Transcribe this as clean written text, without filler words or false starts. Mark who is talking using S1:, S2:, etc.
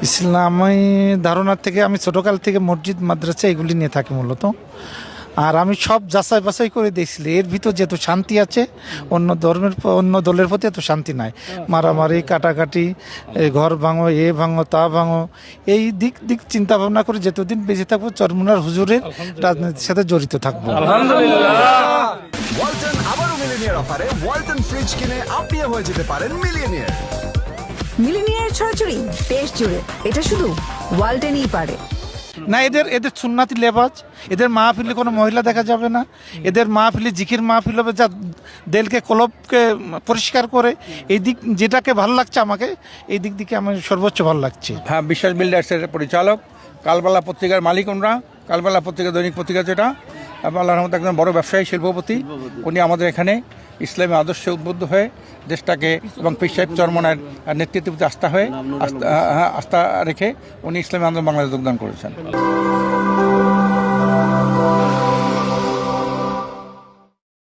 S1: ইসলামী ধারণার থেকে আমি ছোটোকাল থেকে মসজিদ মাদ্রাসা এগুলি নিয়ে থাকি মূলত। আর আমি সব যাচাই বাছাই করে দেখছিলি এর ভিতর যেহেতু শান্তি আছে, অন্য দলের প্রতি এত শান্তি নাই। মারামারি, কাটাকাটি, ঘর ভাঙো, ভাঙো, তা ভাঙো, এই দিক চিন্তা ভাবনা করে যতদিন বেঁচে থাকবো চরমুনার হুজুরের রাজনীতির সাথে জড়িত থাকবো।
S2: ওয়ালটন আবারও মিলিনিয়ার অফারে ওয়ালটন ফ্রিজ কিনে আপনিও হয়ে যেতে পারেন মিলিয়নিয়ার।
S3: মিলিনিয়ার ছড়াছড়ি দেশ জুড়ে, এটা শুধু ওয়ালটেনই পারে।
S1: না, এদের সুন্নাতি লেবাজ, এদের মাহফিলে কোনো মহিলা দেখা যাবে না, এদের মাহফিলে জিকির মাহফিল হবে যা দেলকে কলবকে পরিষ্কার করে। এই দিক যেটাকে ভালো লাগছে আমাকে, এই দিকে আমার সর্বোচ্চ ভালো লাগছে।
S4: হ্যাঁ, বিশ্বাস বিল্ডার্সের পরিচালক, কালবেলা পত্রিকার মালিক ওনরা, কালবেলা পত্রিকা দৈনিক পত্রিকা যেটা, আল্লাহর রহমতে একজন বড় ব্যবসায়ী শিল্পপতি। উনি আমাদের এখানে ইসলামী আদর্শে উদ্বুদ্ধ হয়ে দেশটাকে এবং পীর সাহেব চরমনের নেতৃত্বের প্রতি আস্থা রেখে উনি ইসলামী আন্দোলন বাংলাদেশে যোগদান করেছেন।